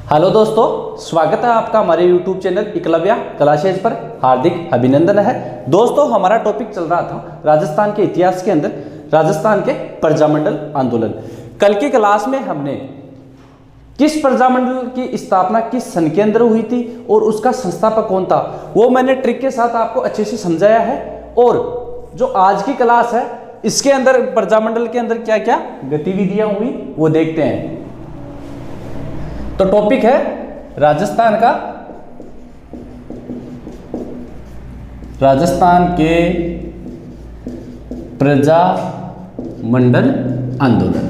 Hello दोस्तों, स्वागत है आपका हमारे YouTube चैनल एकलव्य क्लासेज पर। हार्दिक अभिनंदन है। दोस्तों, हमारा टॉपिक चल रहा था राजस्थान के इतिहास के अंदर राजस्थान के प्रजामंडल आंदोलन। कल की क्लास में हमने किस प्रजामंडल की स्थापना किस सन के अंदर हुई थी और उसका संस्थापक कौन था, वो मैंने ट्रिक के साथ आपको अच्छे से समझाया है। और जो आज की क्लास है इसके अंदर प्रजामंडल के अंदर क्या क्या गतिविधियां हुई वो देखते हैं। तो टॉपिक है राजस्थान के प्रजामंडल आंदोलन।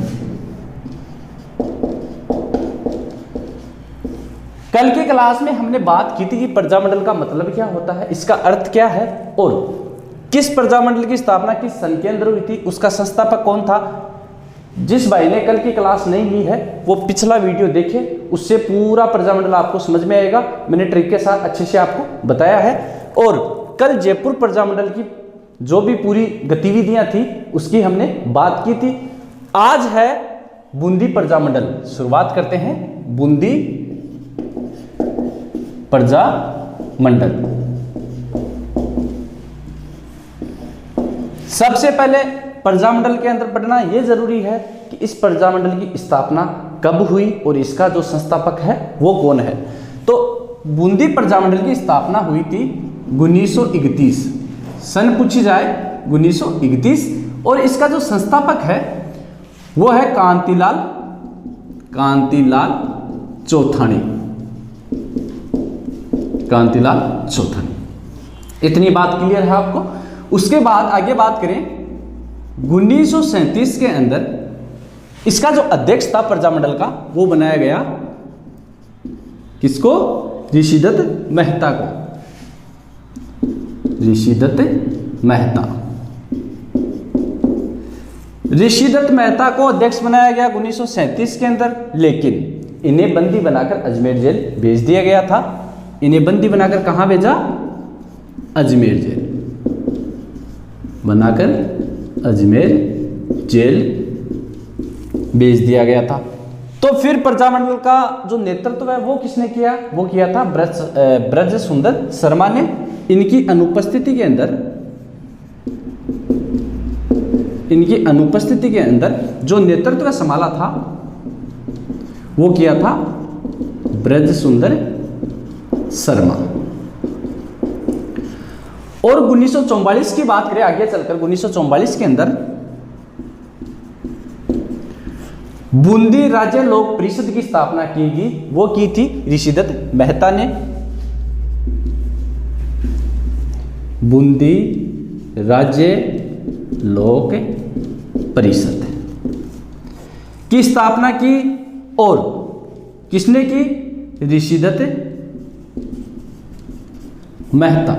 कल की क्लास में हमने बात की थी कि प्रजामंडल का मतलब क्या होता है, इसका अर्थ क्या है और किस प्रजामंडल की स्थापना किस सन के अंदर हुई थी, उसका संस्थापक कौन था। जिस भाई ने कल की क्लास नहीं ली है वो पिछला वीडियो देखे, उससे पूरा प्रजामंडल आपको समझ में आएगा। मैंने ट्रिक के साथ अच्छे से आपको बताया है। और कल जयपुर प्रजामंडल की जो भी पूरी गतिविधियां थी उसकी हमने बात की थी। आज है बूंदी प्रजामंडल। शुरुआत करते हैं बूंदी प्रजामंडल। सबसे पहले प्रजामंडल के अंदर पढ़ना यह जरूरी है कि इस प्रजामंडल की स्थापना कब हुई और इसका जो संस्थापक है वो कौन है। तो बूंदी प्रजामंडल की स्थापना हुई थी 1931 सन पूछी जाए 1931। और इसका जो संस्थापक है वो है कांतिलाल चौथानी। इतनी बात क्लियर है आपको। उसके बाद आगे बात करें 1937 के अंदर इसका जो अध्यक्ष था प्रजामंडल का वो बनाया गया किसको, ऋषिदत्त मेहता को। ऋषिदत्त मेहता को अध्यक्ष बनाया गया 1937 के अंदर, लेकिन इन्हें बंदी बनाकर अजमेर जेल भेज दिया गया था। इन्हें बंदी बनाकर कहां भेजा, अजमेर जेल बनाकर अजमेर जेल भेज दिया गया था। तो फिर प्रजामंडल का जो नेतृत्व है वो किसने किया, वो किया था ब्रज सुंदर शर्मा ने। इनकी अनुपस्थिति के अंदर जो नेतृत्व संभाला था वो किया था ब्रज सुंदर शर्मा। और 1944 की बात करें आगे चलकर 1944 के अंदर बूंदी राज्य लोक परिषद की स्थापना की गई। वो की थी ऋषिदत्त मेहता ने। बूंदी राज्य लोक परिषद की स्थापना की और किसने की, ऋषिदत्त मेहता।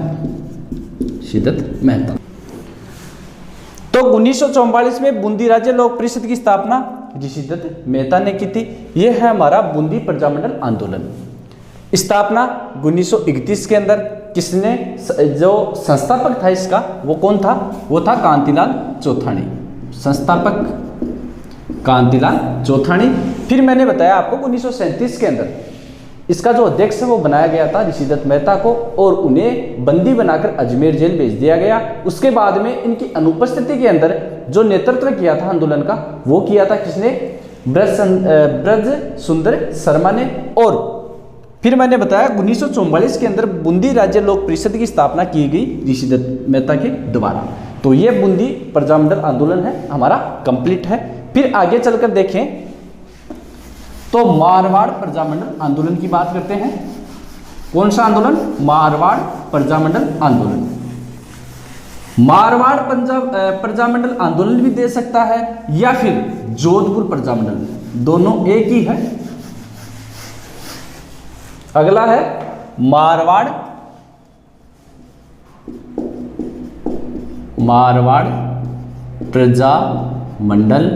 तो 1944 में बूंदी राज्य लोक परिषद की स्थापना ऋषिदत्त मेहता ने की थी। यह है हमारा बूंदी प्रजामंडल आंदोलन। स्थापना 1931 के अंदर किसने, जो संस्थापक था इसका वो कौन था, वो था कांतिलाल चौथानी। संस्थापक कांतिलाल चौथानी। फिर मैंने बताया आपको 1937 के अंदर इसका जो अध्यक्ष है वो बनाया गया था ऋषिदत्त मेहता को और उन्हें बंदी बनाकर अजमेर जेल भेज दिया गया। उसके बाद में इनकी अनुपस्थिति के अंदर जो नेतृत्व किया था आंदोलन का वो किया था किसने, ब्रज सुंदर शर्मा ने। और फिर मैंने बताया 1944 के अंदर बूंदी राज्य लोक परिषद की स्थापना की गई ऋषिदत्त मेहता के द्वारा। तो ये बूंदी प्रजामंडल आंदोलन है हमारा कंप्लीट है। फिर आगे चलकर देखें तो मारवाड़ प्रजामंडल आंदोलन की बात करते हैं। कौन सा आंदोलन, मारवाड़ प्रजामंडल आंदोलन। मारवाड़ प्रजामंडल आंदोलन भी दे सकता है या फिर जोधपुर प्रजामंडल, दोनों एक ही है। अगला है मारवाड़ प्रजामंडल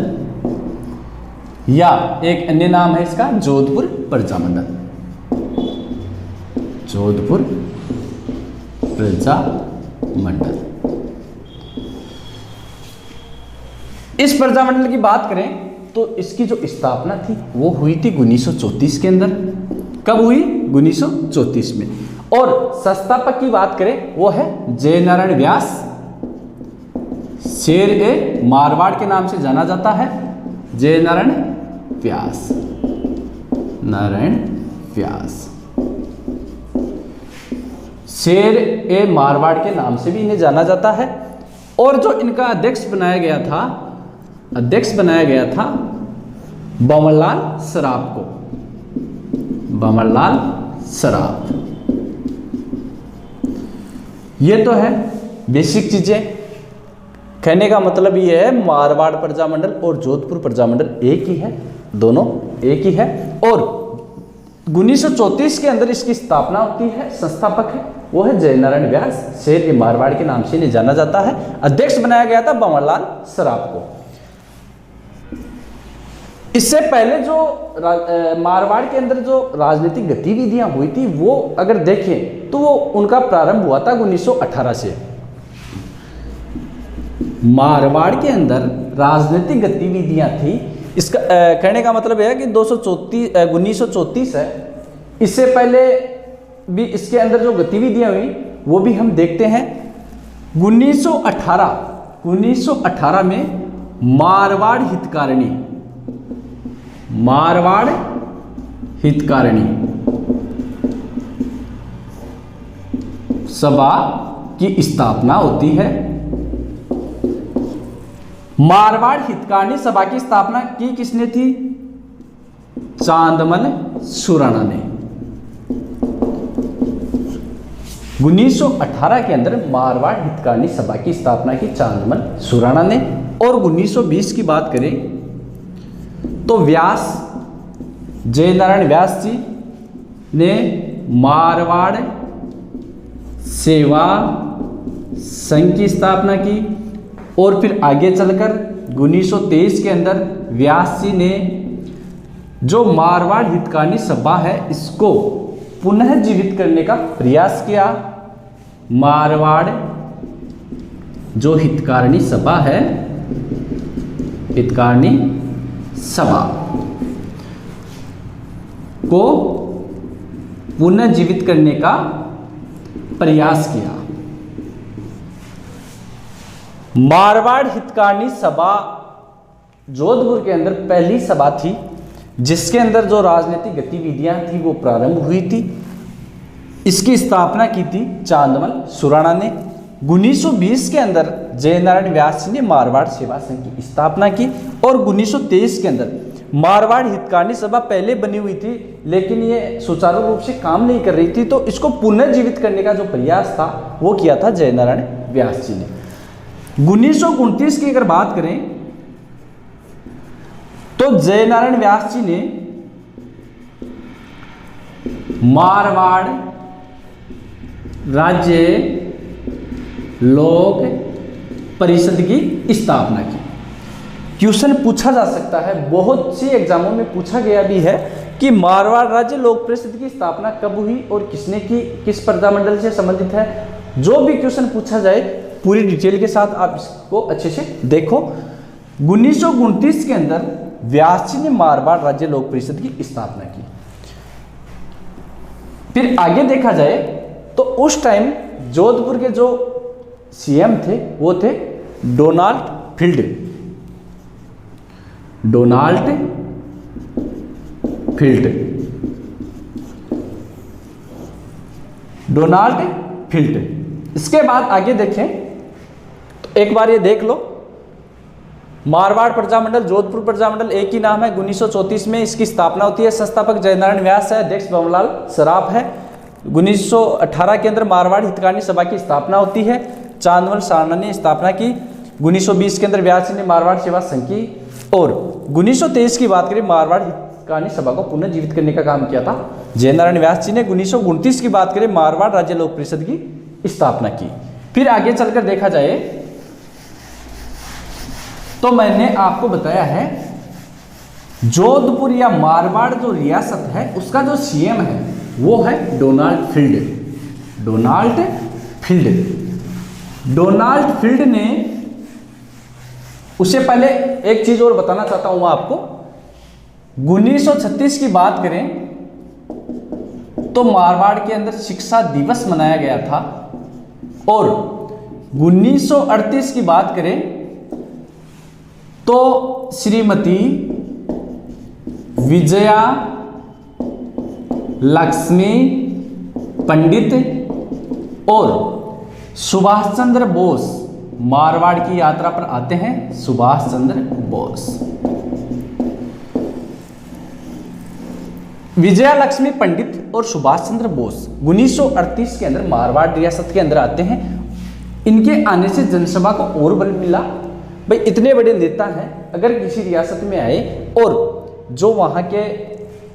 या एक अन्य नाम है इसका जोधपुर प्रजामंडल। जोधपुर प्रजामंडल। इस प्रजामंडल की बात करें तो इसकी जो स्थापना थी वो हुई थी 1934 के अंदर। कब हुई? 1934 में। और संस्थापक की बात करें वो है जयनारायण व्यास, शेर ए मारवाड़ के नाम से जाना जाता है, जयनारायण व्यास, नारायण व्यास, शेर ए मारवाड़ के नाम से भी इन्हें जाना जाता है। और जो इनका अध्यक्ष बनाया गया था बमनलाल सराफ को, बमनलाल सराफ। ये तो है बेसिक चीजें। कहने का मतलब ये है मारवाड़ प्रजामंडल और जोधपुर प्रजामंडल एक ही है, दोनों एक ही है। और 1934 के अंदर इसकी स्थापना होती है, संस्थापक है वो है जयनारायण व्यास, शेर ए मारवाड़ के नाम से इन्हें जाना जाता है। अध्यक्ष बनाया गया था बमनलाल सराफ को। इससे पहले जो मारवाड़ के अंदर जो राजनीतिक गतिविधियां हुई थी वो अगर देखें तो वो उनका प्रारंभ हुआ था 1918 से। मारवाड़ के अंदर राजनीतिक गतिविधियां थी, इसका कहने का मतलब है कि 1934 है, इससे पहले भी इसके अंदर जो गतिविधियां हुई वो भी हम देखते हैं। 1918 में मारवाड़ हितकारिणी सभा की स्थापना होती है। मारवाड़ हितकारिणी सभा की स्थापना की किसने थी? चांदमल सुराणा ने। 1918 के अंदर मारवाड़ हितकारिणी सभा की स्थापना की चांदमल सुराणा ने। और 1920 की बात करें तो व्यास, जयनारायण व्यास जी ने मारवाड़ सेवा संघ की स्थापना की। और फिर आगे चलकर 1923 के अंदर व्यास जी ने जो मारवाड़ हितकारिणी सभा है इसको पुनः जीवित करने का प्रयास किया। मारवाड़ जो हितकारिणी सभा है, हितकारिणी सभा को पुनः जीवित करने का प्रयास किया। मारवाड़ हितकारिणी सभा जोधपुर के अंदर पहली सभा थी जिसके अंदर जो राजनीतिक गतिविधियां थी वो प्रारंभ हुई थी। इसकी स्थापना की थी चांदमल सुराणा ने। 1920 के अंदर जयनारायण व्यास जी ने मारवाड़ सेवा संघ की स्थापना की। और 1923 के अंदर मारवाड़ हितकारिणी सभा पहले बनी हुई थी लेकिन ये सुचारू रूप से काम नहीं कर रही थी, तो इसको पुनर्जीवित करने का जो प्रयास था वो किया था जयनारायण व्यास जी ने। 1929 की अगर बात करें तो जयनारायण व्यास जी ने मारवाड़ राज्य लोक परिषद की स्थापना की। क्वेश्चन पूछा जा सकता है, बहुत सी एग्जामों में पूछा गया भी है कि मारवाड़ राज्य लोक परिषद की स्थापना कब हुई और किसने की, किस प्रजामंडल से संबंधित है। जो भी क्वेश्चन पूछा जाए पूरी डिटेल के साथ आप इसको अच्छे से देखो। 1929 के अंदर व्यास जी ने मारवाड़ राज्य लोक परिषद की स्थापना की। फिर आगे देखा जाए तो उस टाइम जोधपुर के जो सीएम थे वो थे डोनाल्ड फील्ड। इसके बाद आगे देखें तो एक बार ये देख लो, मारवाड़ प्रजामंडल जोधपुर प्रजामंडल एक ही नाम है। 1934 में इसकी स्थापना होती है। संस्थापक जयनारायण व्यास है, अध्यक्ष बमनलाल सराफ है। 1918 के अंदर मारवाड़ हितकारिणी सभा की स्थापना होती है, चांदमल सुराणा ने स्थापना की। 1920 के अंदर व्यास जी ने मारवाड़ सेवा संघ की। और 1923 की बात करें मारवाड़ हितकारिणी सभा को पुनर्जीवित करने का काम किया था जयनारायण व्यास जी ने। 1929 की बात करें मारवाड़ राज्य लोक परिषद की स्थापना की। फिर आगे चलकर देखा जाए तो मैंने आपको बताया है जोधपुर या मारवाड़ जो रियासत है उसका जो सीएम है वो है डोनाल्ड फील्ड ने, उससे पहले एक चीज और बताना चाहता हूं आपको। 1936 की बात करें तो मारवाड़ के अंदर शिक्षा दिवस मनाया गया था। और 1938 की बात करें तो श्रीमती विजया लक्ष्मी पंडित और सुभाष चंद्र बोस मारवाड़ की यात्रा पर आते हैं। सुभाष चंद्र बोस, विजया लक्ष्मी पंडित और सुभाष चंद्र बोस 1938 के अंदर मारवाड़ रियासत के अंदर आते हैं। इनके आने से जनसभा को और बल मिला। भाई इतने बड़े नेता हैं, अगर किसी रियासत में आए और जो वहाँ के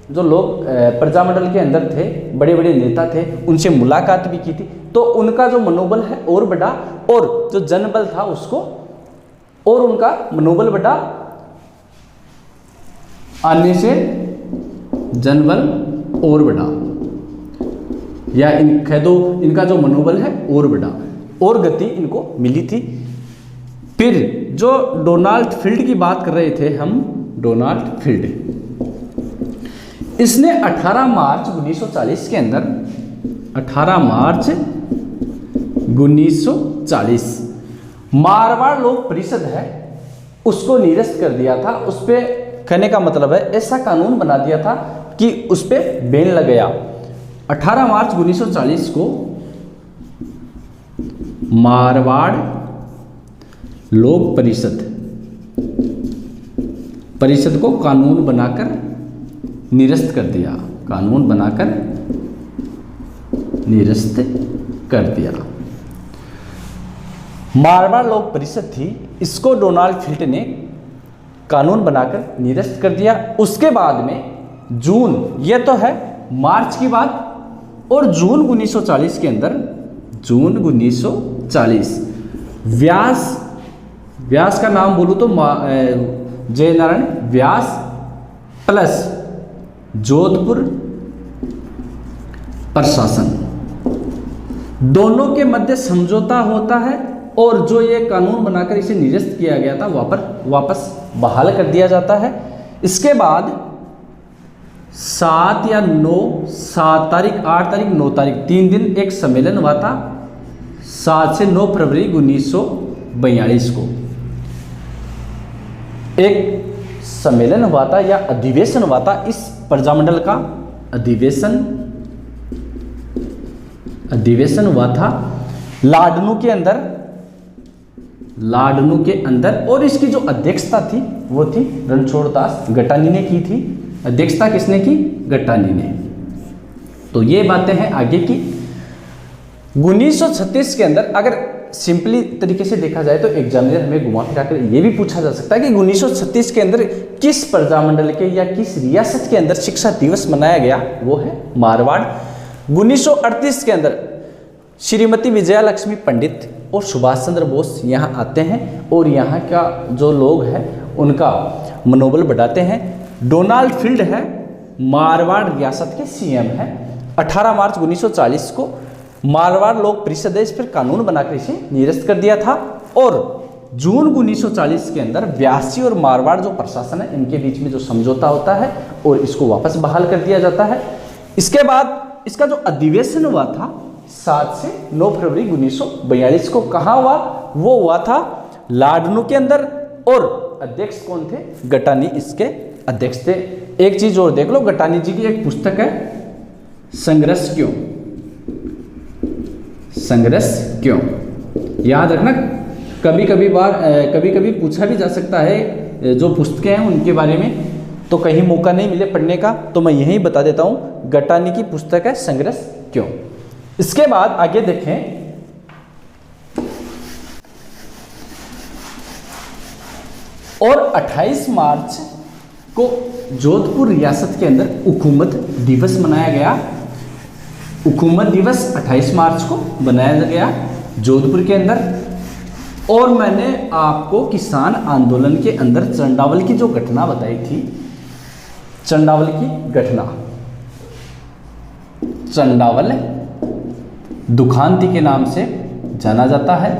जो लोग प्रजामंडल के अंदर थे, बड़े बड़े नेता थे, उनसे मुलाकात भी की थी, तो उनका जो मनोबल है और बढ़ा और जो जनबल था उसको और उनका मनोबल बढ़ा। आने से जनबल और बढ़ा, या कह दो इनका जो मनोबल है और बढ़ा और गति इनको मिली थी। फिर जो डोनाल्ड फील्ड की बात कर रहे थे हम, डोनाल्ड फील्ड, इसने 18 मार्च 1940 के अंदर 18 मार्च 1940 मारवाड़ लोक परिषद है उसको निरस्त कर दिया था। उस पे कहने का मतलब है ऐसा कानून बना दिया था कि उस पे बैन लग गया। 18 मार्च 1940 को मारवाड़ लोक परिषद को कानून बनाकर निरस्त कर दिया, कानून बनाकर निरस्त कर दिया। मारवाड़ लोक परिषद थी, इसको डोनाल्ड फील्ड ने कानून बनाकर निरस्त कर दिया। उसके बाद में जून, यह तो है मार्च की बात, और जून 1940 के अंदर, जून 1940 व्यास का नाम बोलूं तो जयनारायण व्यास प्लस जोधपुर प्रशासन, दोनों के मध्य समझौता होता है और जो ये कानून बनाकर इसे निरस्त किया गया था वापस बहाल कर दिया जाता है। इसके बाद 7 या 9, 7 तारीख, 8 तारीख, 9 तारीख, 3 दिन एक सम्मेलन हुआ था। 7 से 9 फरवरी 1942 को एक सम्मेलन हुआ था या अधिवेशन हुआ था। इस प्रजामंडल का अधिवेशन हुआ था लाडनू के अंदर, और इसकी जो अध्यक्षता थी वो थी रणछोड़ दास गटानी ने की थी। अध्यक्षता किसने की? गटानी ने। तो ये बातें हैं आगे की। 1936 के अंदर अगर सिंपली तरीके से देखा जाए तो एग्जामिनर हमें घुमा फिरा कर ये भी पूछा जा सकता है कि 1936 के अंदर किस प्रजामंडल के या किस रियासत के अंदर शिक्षा दिवस मनाया गया? वो है मारवाड़। 1938 के अंदर श्रीमती विजया लक्ष्मी पंडित और सुभाष चंद्र बोस यहाँ आते हैं और यहाँ का जो लोग हैं उनका मनोबल बढ़ाते हैं। डोनाल्ड फील्ड है मारवाड़ रियासत के सीएम है। 18 मार्च 1940 को मारवाड़ लोक परिषद इस पर कानून बनाकर इसे निरस्त कर दिया था और जून 1940 के अंदर व्यासी और मारवाड़ जो प्रशासन है इनके बीच में जो समझौता होता है और इसको वापस बहाल कर दिया जाता है। इसके बाद इसका जो अधिवेशन हुआ था 7 से 9 फरवरी 1942 को कहाँ हुआ? वो हुआ था लाडनू के अंदर और अध्यक्ष कौन थे? गटानी इसके अध्यक्ष थे। एक चीज और देख लो, गटानी जी की एक पुस्तक है संघर्ष क्यों, संघर्ष क्यों। याद रखना, कभी कभी पूछा भी जा सकता है जो पुस्तकें हैं उनके बारे में, तो कहीं मौका नहीं मिले पढ़ने का तो मैं यही बता देता हूं। गटानी की पुस्तक है संघर्ष क्यों। इसके बाद आगे देखें, और 28 मार्च को जोधपुर रियासत के अंदर हुकूमत दिवस मनाया गया। हुकूमत दिवस 28 मार्च को बनाया गया जोधपुर के अंदर। और मैंने आपको किसान आंदोलन के अंदर चंडावल की जो घटना बताई थी, चंडावल की घटना, चंडावल दुखांती के नाम से जाना जाता है।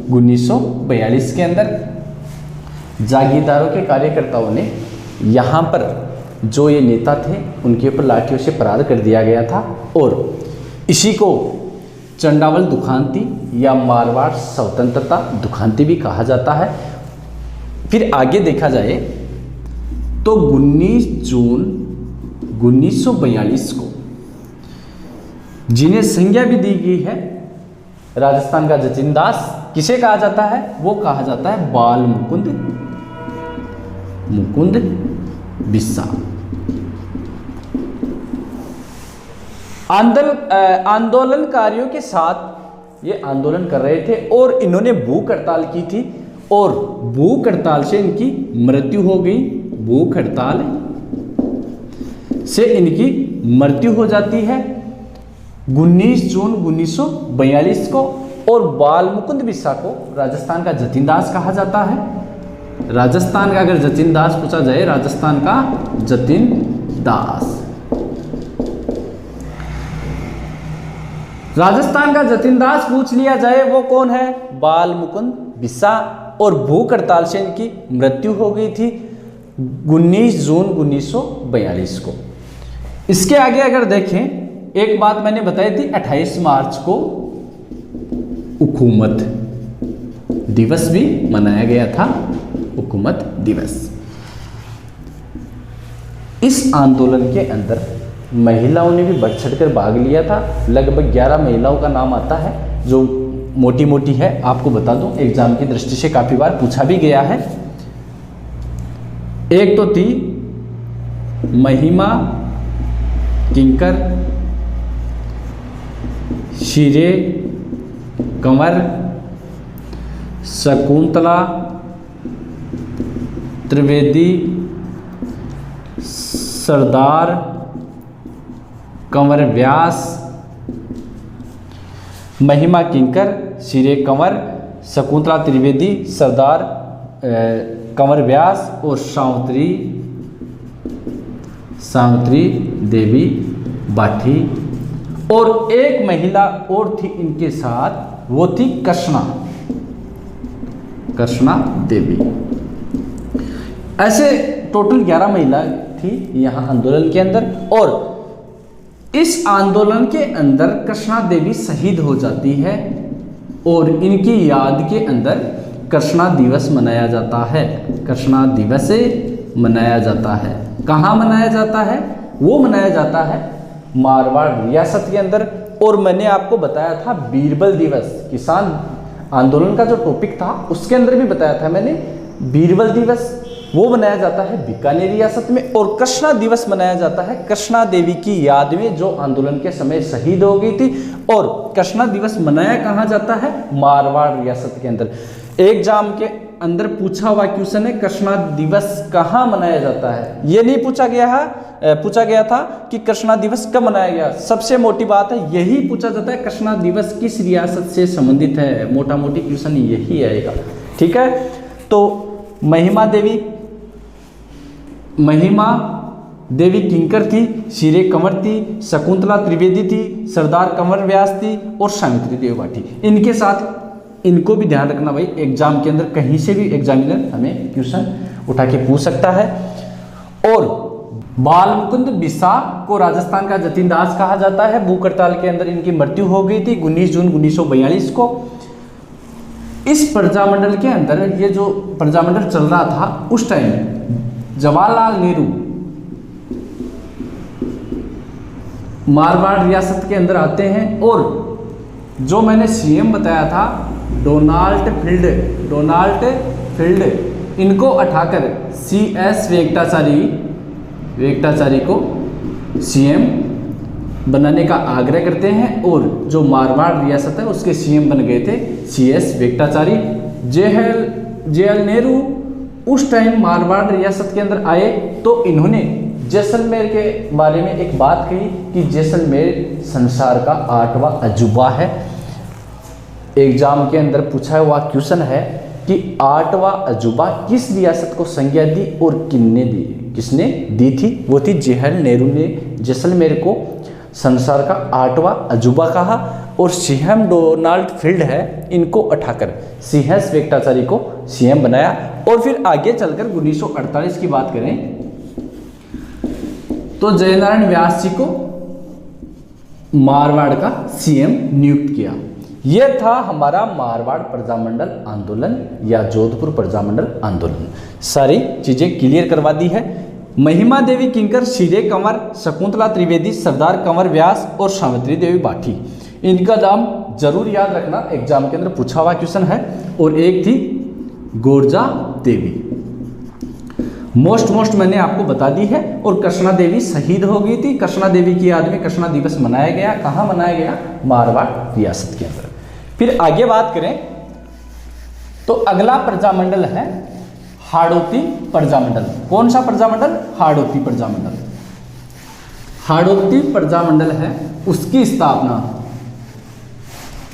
1942 के अंदर जागीरदारों के कार्यकर्ताओं ने यहाँ पर जो ये नेता थे उनके ऊपर लाठियों से प्रहार कर दिया गया था और इसी को चंडावल दुखांती या मारवाड़ स्वतंत्रता दुखांती भी कहा जाता है। फिर आगे देखा जाए तो 19 जून 1942 को जिन्हें संज्ञा भी दी गई है राजस्थान का जतिन दास, किसे कहा जाता है? वो कहा जाता है बाल मुकुंद बिस्सा। आंदोलनकारियों के साथ ये आंदोलन कर रहे थे और इन्होंने भूख हड़ताल की थी और भूख हड़ताल से इनकी मृत्यु हो गई। भूख हड़ताल से इनकी मृत्यु हो जाती है 19 जून 1942 को। और बाल मुकुंद बिस्सा को राजस्थान का जतिन दास कहा जाता है। राजस्थान का अगर जतिन दास पूछा जाए, राजस्थान का जतिन दास, राजस्थान का जतिन दास पूछ लिया जाए वो कौन है? बाल मुकुंद बिस्सा। और भूख हड़ताल से इनकी मृत्यु हो गई थी 19 जून 1942 को। इसके आगे अगर देखें, एक बात मैंने बताई थी 28 मार्च को हुकूमत दिवस भी मनाया गया था। हुकूमत दिवस, इस आंदोलन के अंदर महिलाओं ने भी बढ़ चढ़कर भाग लिया था। लगभग 11 महिलाओं का नाम आता है जो मोटी मोटी है, आपको बता दूं, एग्जाम की दृष्टि से काफी बार पूछा भी गया है। एक तो थी महिमा किंकर, शीरे कंवर, शकुंतला त्रिवेदी, सरदार कंवर व्यास। महिमा किंकर, शीरे कंवर, शकुंतला त्रिवेदी, सरदार कंवर व्यास और सावित्री देवी बाठी। और एक महिला और थी इनके साथ, वो थी कृष्णा देवी। ऐसे टोटल 11 महिला थी यहाँ आंदोलन के अंदर। और इस आंदोलन के अंदर कृष्णा देवी शहीद हो जाती है और इनकी याद के अंदर कृष्णा दिवस मनाया जाता है। कृष्णा दिवस मनाया जाता है। कहाँ मनाया जाता है? वो मनाया जाता है मारवाड़ रियासत के अंदर। और मैंने आपको बताया था बीरबल दिवस, किसान आंदोलन का जो टॉपिक था उसके अंदर भी बताया था मैंने, बीरबल दिवस वो मनाया जाता है बीकानेर रियासत में। और कृष्णा दिवस मनाया जाता है कृष्णा देवी की याद में जो आंदोलन के समय शहीद हो गई थी। और कृष्णा दिवस मनाया कहाँ जाता है? मारवाड़ रियासत के अंदर। एग्जाम के अंदर पूछा हुआ क्वेश्चन है कृष्णा दिवस कहाँ मनाया जाता है। ये नहीं पूछा गया था कि कृष्णा दिवस कब मनाया गया। सबसे मोटी बात है यही पूछा जाता है, कृष्णा दिवस किस रियासत से संबंधित है। मोटा मोटी क्वेश्चन यही आएगा, ठीक है। तो महिमा देवी किंकर थी, शीरे कंवर थी, शकुंतला त्रिवेदी थी, सरदार कंवर व्यास थी और सावित्री देवी बाठी। इनके साथ इनको भी ध्यान रखना भाई, एग्जाम के अंदर कहीं से भी एग्जामिनर हमें क्वेश्चन उठा के पूछ सकता है। और बाल मुकुंद बिस्सा को राजस्थान का जतिन दास कहा जाता है। भूख हड़ताल के अंदर इनकी मृत्यु हो गई थी 19 जून 1942 को। इस प्रजामंडल के अंदर ये जो प्रजामंडल चल रहा था उस टाइम जवाहरलाल नेहरू मारवाड़ रियासत के अंदर आते हैं। और जो मैंने सीएम बताया था डोनाल्ड फील्ड, इनको उठाकर CS वेंकटाचारी को सीएम बनाने का आग्रह करते हैं। और जो मारवाड़ रियासत है उसके सीएम बन गए थे CS वेंकटाचारी। जवाहरलाल नेहरू उस टाइम मारवाड़ रियासत के अंदर आए तो इन्होंने जैसलमेर के बारे में एक बात कही कि जैसलमेर संसार का 8वां अजूबा है। एग्जाम के अंदर पूछा हुआ क्वेश्चन है कि 8वां अजूबा किस रियासत को संज्ञा दी और किसने दी थी? वो थी जवाहरलाल नेहरू ने जैसलमेर को संसार का 8वां अजूबा कहा। और सीएम डोनाल्ड फील्ड है, इनको उठाकर CS वेंकटाचारी को सीएम बनाया। और फिर आगे चलकर 1948 की बात करें तो जयनारायण व्यास जी को मारवाड़ का सीएम नियुक्त किया। यह था हमारा मारवाड़ प्रजामंडल आंदोलन या जोधपुर प्रजामंडल आंदोलन। सारी चीजें क्लियर करवा दी है। महिमा देवी किंकर, शीरे कंवर, शकुंतला त्रिवेदी, सरदार कंवर व्यास और सावित्री देवी बाठी, इनका नाम जरूर याद रखना, एग्जाम के अंदर पूछा हुआ क्वेश्चन है। और एक थी गोरजा देवी, मोस्ट मैंने आपको बता दी है। और कृष्णा देवी शहीद हो गई थी। कृष्णा देवी की याद में कृष्णा दिवस मनाया गया। कहाँ मनाया गया? मारवाड़ रियासत के अंदर। फिर आगे बात करें तो अगला प्रजामंडल है हाड़ौती प्रजामंडल। कौन सा प्रजामंडल? हाड़ौती प्रजामंडल। हाड़ौती प्रजामंडल है, उसकी स्थापना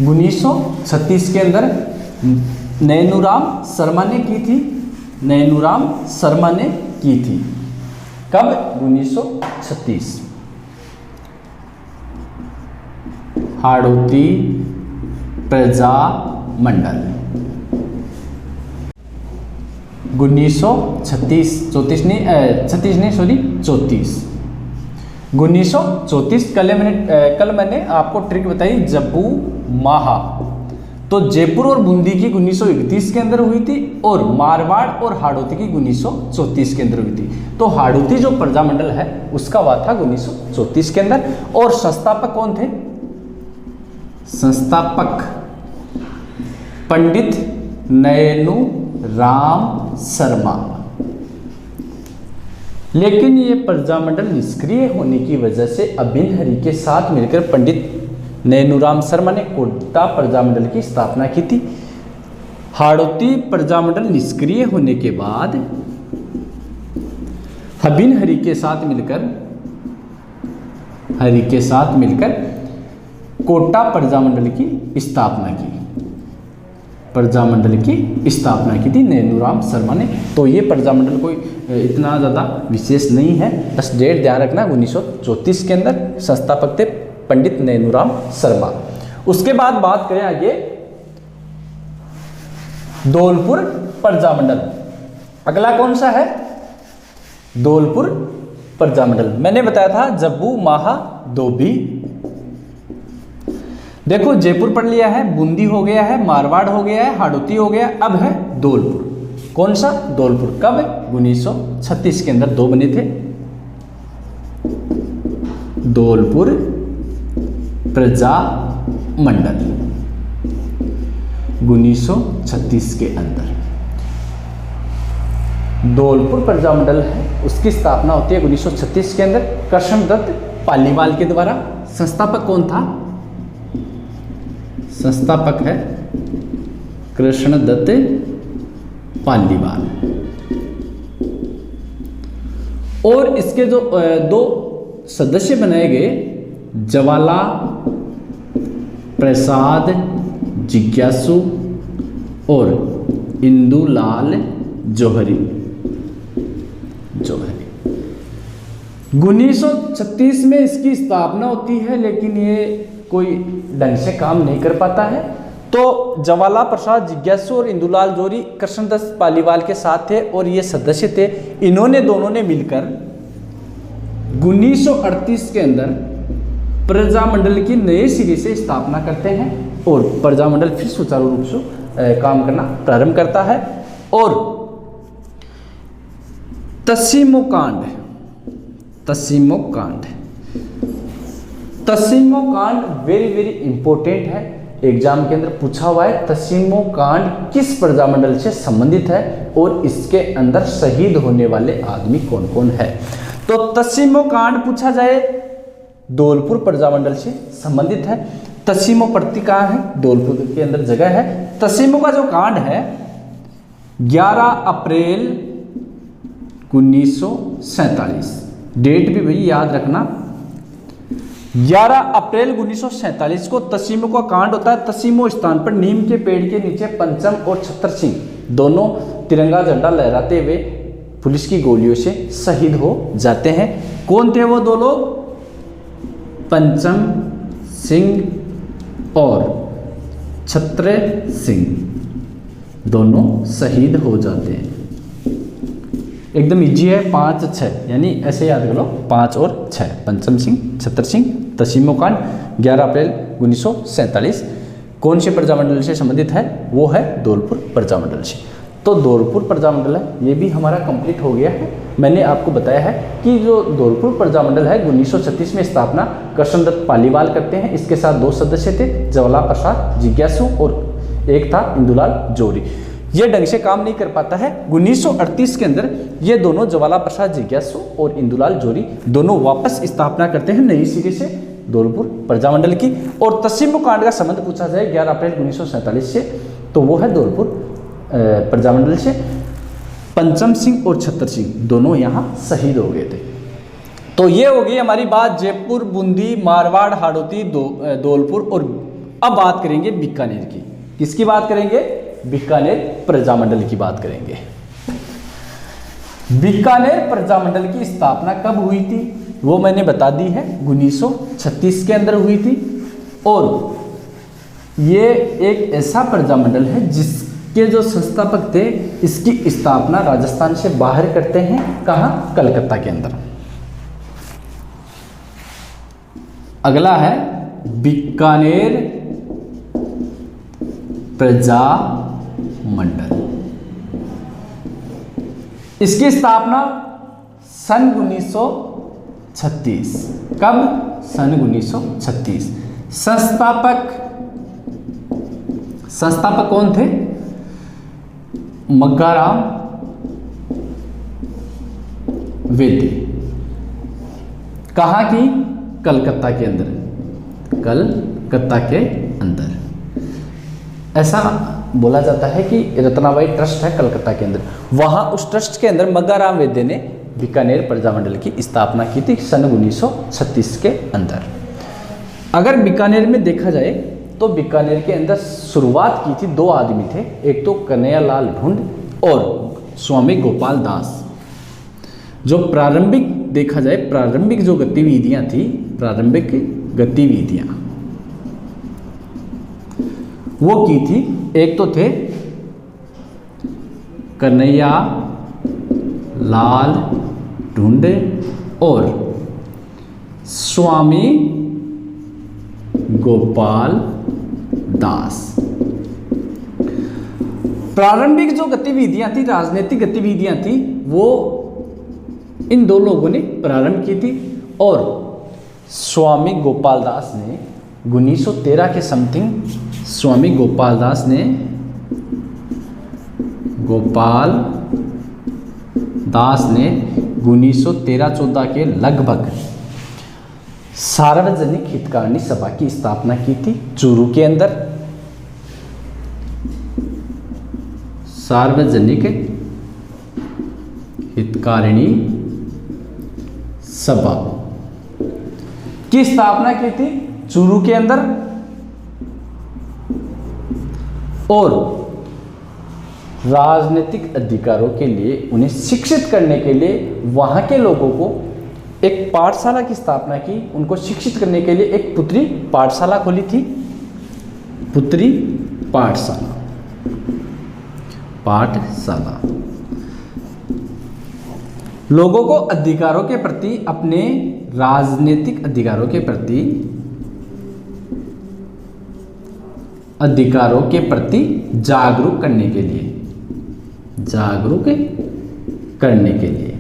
1936 के अंदर नैनूराम शर्मा ने की थी। नैनूराम शर्मा ने की थी। कब? 1936। हाड़ौती प्रजामंडल 1936, 1934। कल मैंने आपको ट्रिक बताई जब्बू माहा। तो जयपुर और बूंदी की 1931 के अंदर हुई थी और मारवाड़ और हाड़ौती की 1934 के अंदर हुई थी। तो हाड़ौती जो प्रजामंडल है उसका हुआ था 1934 के अंदर। और संस्थापक कौन थे? संस्थापक पंडित नैनू राम शर्मा। लेकिन ये प्रजामंडल निष्क्रिय होने की वजह से अभिन्न हरि के साथ मिलकर पंडित नैनूराम शर्मा ने कोटा प्रजामंडल की स्थापना की थी। हाड़ौती प्रजामंडल निष्क्रिय होने के बाद अभिन्न हरि के साथ मिलकर कोटा प्रजामंडल की स्थापना की थी नैनूराम शर्मा ने। तो ये प्रजामंडल कोई इतना ज़्यादा विशेष नहीं है, बस डेट ध्यान रखना। 1934 के अंदर संस्थापक थे पंडित नैनूराम शर्मा। उसके बाद बात करें आगे धौलपुर प्रजामंडल। अगला कौन सा है? धौलपुर प्रजामंडल। मैंने बताया था जब्बू माहा धोबी। देखो जयपुर पढ़ लिया है, बूंदी हो गया है, मारवाड़ हो गया है, हाड़ौती हो गया, अब है धौलपुर। कौन सा? धौलपुर। कब? 1936 के अंदर दो बने थे। धौलपुर प्रजामंडल 1936 के अंदर धौलपुर प्रजामंडल है, उसकी स्थापना होती है 1936 के अंदर कृष्णदत्त पालीवाल के द्वारा। संस्थापक कौन था? संस्थापक है कृष्णदत्त पालीवाल। और इसके जो दो सदस्य बनाए गए, ज्वाला प्रसाद जिज्ञासु और इंदुलाल जौहरी। 1936 में इसकी स्थापना होती है, लेकिन ये कोई ढंग से काम नहीं कर पाता है। तो ज्वाला प्रसाद जिज्ञासु और इंदुलाल जौहरी कृष्णदत्त पालीवाल के साथ थे और ये सदस्य थे। इन्होंने दोनों ने मिलकर 1938 के अंदर प्रजामंडल की नए सिरे से स्थापना करते हैं और प्रजामंडल फिर सुचारू रूप से काम करना प्रारंभ करता है। और तसीमो कांड वेरी इंपॉर्टेंट है, एग्जाम के अंदर पूछा हुआ है। तसीमो कांड किस प्रजामंडल से संबंधित है और इसके अंदर शहीद होने वाले आदमी कौन कौन है? तो तसीमो कांड पूछा जाए धौलपुर प्रजामंडल से संबंधित है। तसीमो पड़ती कहाँ है? धौलपुर के अंदर जगह है। तसीमो का जो कांड है 11 अप्रैल 1947, डेट भी भाई याद रखना। 11 अप्रैल 1947 को तसीमो का कांड होता है। तसीमो स्थान पर नीम के पेड़ के नीचे पंचम और छतर सिंह दोनों तिरंगा झंडा लहराते हुए पुलिस की गोलियों से शहीद हो जाते हैं। कौन थे वो दो लोग? पंचम सिंह और छत्र सिंह दोनों शहीद हो जाते हैं। एकदम इजी है, 5 6 यानी ऐसे याद करो 5 और 6। पंचम सिंह, छत्र सिंह, तसीमो कांड 11 अप्रैल 1947 कौन से प्रजामंडल से संबंधित है? वो है धौलपुर प्रजामंडल से। तो धौलपुर प्रजामंडल है ये भी हमारा कंप्लीट हो गया है। मैंने आपको बताया है कि जो धौलपुर प्रजामंडल है 1936 में स्थापना कृष्णदत्त पालीवाल करते हैं। इसके साथ 2 सदस्य थे, जवाहरलाल प्रसाद जिज्ञासु और एक था इंदुलाल जोरी। ये ढंग से काम नहीं कर पाता है। 1938 के अंदर ये दोनों जवाहरलाल प्रसाद जिज्ञासु और इंदुलाल जोरी दोनों वापस स्थापना करते हैं नई सिरे से धौलपुर प्रजामंडल की। और तसीमो कांड का संबंध पूछा जाए 11 अप्रैल 1947 से, तो वो है धौलपुर प्रजामंडल से। पंचम सिंह और छत्र सिंह दोनों यहाँ शहीद हो गए थे। तो ये हो गई हमारी बात जयपुर, बूंदी, मारवाड़, हाड़ौती, धौलपुर। और अब बात करेंगे बीकानेर की। किसकी बात करेंगे? बीकानेर प्रजामंडल की बात करेंगे। बीकानेर प्रजामंडल की स्थापना कब हुई थी? वो मैंने बता दी है, 1936 के अंदर हुई थी। और ये एक ऐसा प्रजामंडल है जिसके जो संस्थापक थे, इसकी स्थापना राजस्थान से बाहर करते हैं। कहाँ? कलकत्ता के अंदर। अगला है बीकानेर प्रजामंडल। इसकी स्थापना सन 1936। कब? सन 1936। संस्थापक कौन थे? मग्गाराम वेदे। कहाँ की? कलकत्ता के अंदर। कलकत्ता के अंदर ऐसा बोला जाता है कि रत्नाबाई ट्रस्ट है कलकत्ता के अंदर, वहाँ उस ट्रस्ट के अंदर मग्गाराम वेदे ने बीकानेर प्रजामंडल की स्थापना की थी सन 1936 के अंदर। अगर बीकानेर में देखा जाए तो बीकानेर के अंदर शुरुआत की थी 2 आदमी थे, एक तो कन्हैयालाल ढूंढ और स्वामी गोपाल दास। जो प्रारंभिक देखा जाए, प्रारंभिक जो गतिविधियां थी, प्रारंभिक गतिविधियां वो की थी, एक तो थे कन्हैया लाल ढूंढे और स्वामी गोपाल दास। प्रारंभिक जो गतिविधियां थी, राजनीतिक गतिविधियां थी, वो इन 2 लोगों ने प्रारंभ की थी। और स्वामी गोपाल दास ने 1913 के समथिंग, स्वामी गोपाल दास ने 1913-14 के लगभग सार्वजनिक हितकारिणी सभा की स्थापना की थी चूरू के अंदर। सार्वजनिक हितकारिणी सभा की स्थापना की थी चूरू के अंदर। और राजनीतिक अधिकारों के लिए, उन्हें शिक्षित करने के लिए वहां के लोगों को एक पाठशाला की स्थापना की। उनको शिक्षित करने के लिए एक पुत्री पाठशाला खोली थी। पुत्री पाठशाला लोगों को अधिकारों के प्रति, अपने राजनीतिक अधिकारों के प्रति जागरूक करने के लिए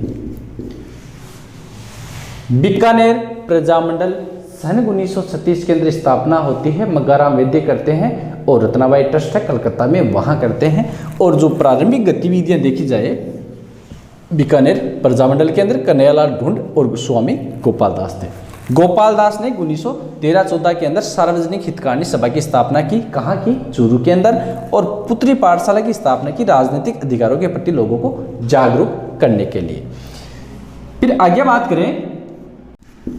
बीकानेर प्रजामंडल सन 1936 के अंदर स्थापना होती है। मग्गाराम वेदे करते हैं और रत्नाबाई ट्रस्ट है कलकत्ता में, वहां करते हैं। और जो प्रारंभिक गतिविधियां देखी जाए बीकानेर प्रजामंडल के अंदर, कन्हैयालाल ढूंढ और स्वामी गोपाल दास थे। गोपाल दास ने 1913-14 के अंदर सार्वजनिक हितकारिणी सभा की स्थापना की। कहाँ की? चूरू के अंदर। और पुत्री पाठशाला की स्थापना की राजनीतिक अधिकारों के प्रति लोगों को जागरूक करने के लिए। फिर आगे बात करें,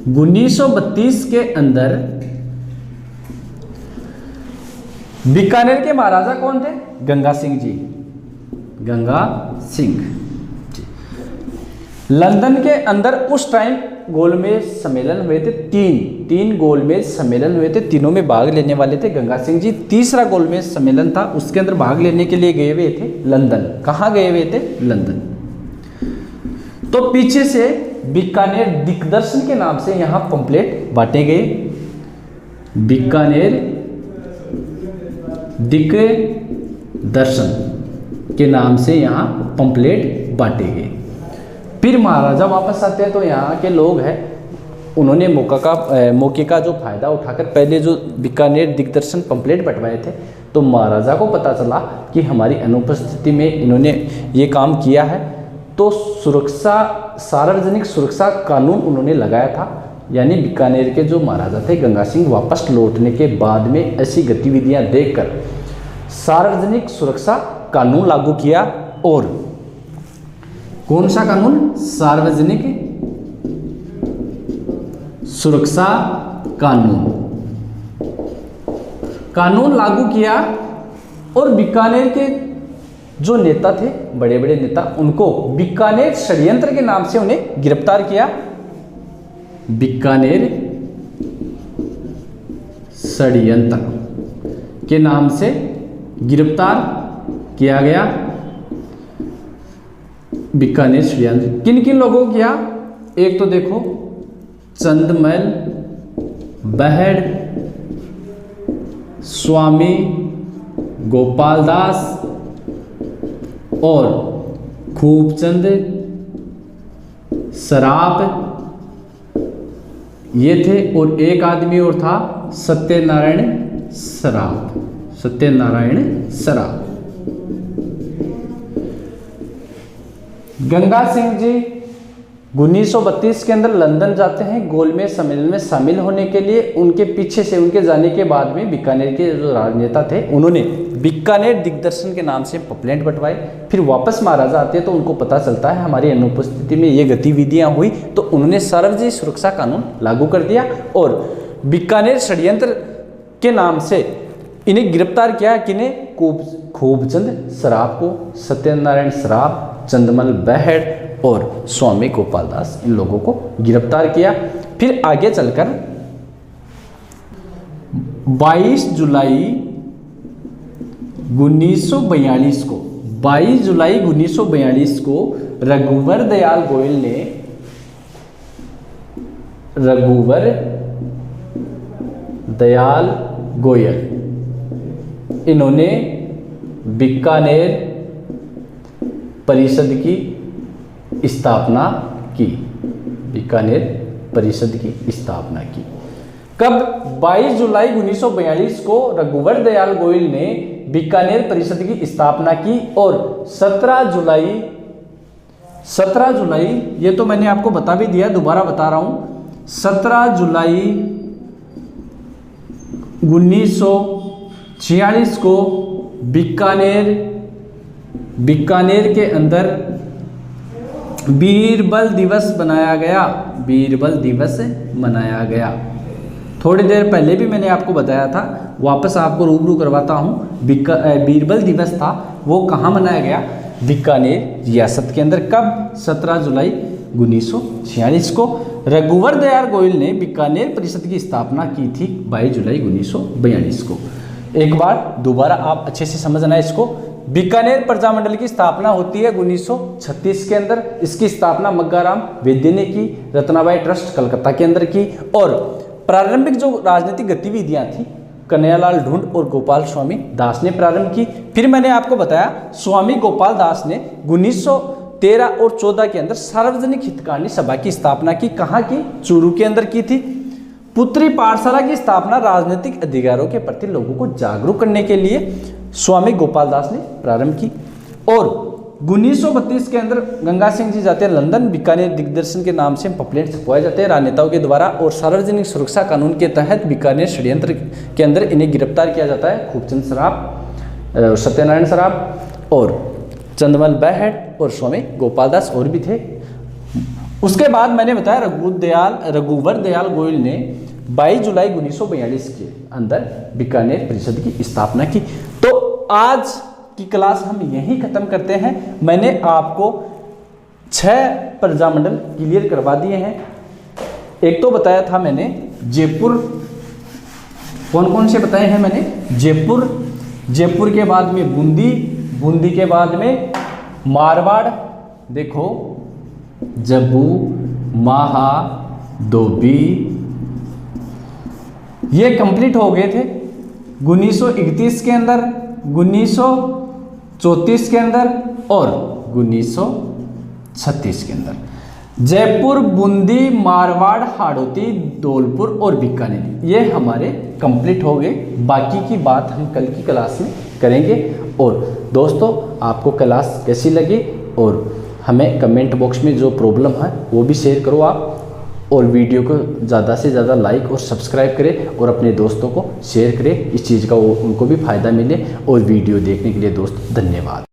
1932 के अंदर बीकानेर के महाराजा कौन थे? गंगा सिंह जी। गंगा सिंह जी लंदन के अंदर उस टाइम गोलमेज सम्मेलन हुए थे। तीन गोलमेज सम्मेलन हुए थे, तीनों में भाग लेने वाले थे गंगा सिंह जी। तीसरा गोलमेज सम्मेलन था, उसके अंदर भाग लेने के लिए गए हुए थे लंदन। कहाँ गए हुए थे? लंदन। तो पीछे से बीकानेर दिग्दर्शन के नाम से यहाँ पंपलेट बांटे गए। बीकानेर दिग्दर्शन के नाम से यहाँ पंपलेट बांटे गए। फिर महाराजा वापस आते हैं तो यहाँ के लोग हैं, उन्होंने मौके का जो फायदा उठाकर पहले जो बीकानेर दिग्दर्शन पंपलेट बंटवाए थे, तो महाराजा को पता चला कि हमारी अनुपस्थिति में इन्होंने ये काम किया है, तो सार्वजनिक सुरक्षा कानून उन्होंने लगाया था। यानी बीकानेर के जो महाराजा थे गंगा सिंह वापस लौटने के बाद में ऐसी गतिविधियां देखकर सार्वजनिक सुरक्षा कानून लागू किया। और कौन सा कानून? सार्वजनिक सुरक्षा कानून लागू किया। और बीकानेर के जो नेता थे, बड़े बड़े नेता, उनको बीकानेर षड्यंत्र के नाम से उन्हें गिरफ्तार किया। बीकानेर षड्यंत्र के नाम से गिरफ्तार किया गया। बीकानेर षड्यंत्र किन किन लोगों को किया? एक तो देखो चंदमल बहड़, स्वामी गोपाल दास और खूबचंद सराफ ये थे। और एक आदमी और था सत्यनारायण सराफ। गंगा सिंह जी 1932 के अंदर लंदन जाते हैं गोलमेज सम्मेलन में शामिल होने के लिए। उनके पीछे से, उनके जाने के बाद में बीकानेर के जो राजनेता थे उन्होंने बीकानेर दिग्दर्शन के नाम से पंपलेट बंटवाए। फिर वापस महाराजा आते हैं तो उनको पता चलता है हमारी अनुपस्थिति में ये गतिविधियां हुई, तो उन्होंने सार्वजनिक सुरक्षा कानून लागू कर दिया और बीकानेर षड्यंत्र के नाम से इन्हें गिरफ्तार किया। किन्हें? खूबचंद सराफ को, सत्यनारायण सराफ, चंदमल बहड़ और स्वामी गोपाल दास, इन लोगों को गिरफ्तार किया। फिर आगे चलकर 22 जुलाई 1942 को रघुवर दयाल गोयल इन्होंने बीकानेर परिषद की स्थापना की। कब? 22 जुलाई 1942 को रघुवर दयाल गोयल ने बीकानेर परिषद की स्थापना की। और 17 जुलाई ये तो मैंने आपको बता भी दिया, दोबारा बता रहा हूं, 17 जुलाई 1946 को बीकानेर के अंदर बीरबल दिवस मनाया गया। थोड़ी देर पहले भी मैंने आपको बताया था, वापस आपको रूबरू करवाता हूँ। बीरबल दिवस था, वो कहाँ मनाया गया? बीकानेर रियासत के अंदर। कब? 17 जुलाई 1946 को। रघुवर दयाल गोयल ने बीकानेर परिषद की स्थापना की थी 22 जुलाई 1942 को। एक बार दोबारा आप अच्छे से समझना इसको। बीकानेर प्रजामंडल की स्थापना होती है 1936 के अंदर। इसकी स्थापना मग्गाराम वैद्य ने की, रत्नाबाई ट्रस्ट कलकत्ता के अंदर की। और प्रारंभिक जो राजनीतिक गतिविधियां थी कन्हैयालाल ढूंढ और गोपाल स्वामी दास ने प्रारंभ की। फिर मैंने आपको बताया स्वामी गोपाल दास ने 1913 और 14 के अंदर सार्वजनिक हितकारिणी सभा की स्थापना की। कहाँ की? चूरू के अंदर की थी। पुत्री पाठशाला की स्थापना राजनीतिक अधिकारों के प्रति लोगों को जागरूक करने के लिए स्वामी गोपाल दास ने प्रारंभ की। और 1932 के अंदर गंगा सिंह जी जाते हैं लंदन, बीकानेर दिग्दर्शन के नाम से पंपलेट छपवाए जाते हैं राजनेताओं के द्वारा। और सार्वजनिक सुरक्षा कानून के तहत बीकानेर षड्यंत्र के अंदर इन्हें गिरफ्तार किया जाता है। खूबचंद सराफ, सत्यनारायण सराफ और चंदमल बहड़ और स्वामी गोपाल दास और भी थे। उसके बाद मैंने बताया रघुवर दयाल गोयल ने 22 जुलाई 1942 के अंदर बीकानेर परिषद की स्थापना की। तो आज की क्लास हम यहीं खत्म करते हैं। मैंने आपको 6 प्रजामंडल क्लियर करवा दिए हैं। एक तो बताया था मैंने जयपुर, कौन कौन से बताए हैं मैंने? जयपुर के बाद में बूंदी के बाद में मारवाड़, देखो जम्मू महादोबी, ये कंप्लीट हो गए थे 1931 के अंदर, 1934 के अंदर और 1936 के अंदर। जयपुर, बूंदी, मारवाड़, हाड़ौती, धौलपुर और बीकानेर ये हमारे कंप्लीट हो गए। बाकी की बात हम कल की क्लास में करेंगे। और दोस्तों आपको क्लास कैसी लगी और हमें कमेंट बॉक्स में जो प्रॉब्लम है वो भी शेयर करो आप, और वीडियो को ज़्यादा से ज़्यादा लाइक और सब्सक्राइब करें और अपने दोस्तों को शेयर करें, इस चीज़ का उनको भी फ़ायदा मिले। और वीडियो देखने के लिए दोस्त धन्यवाद।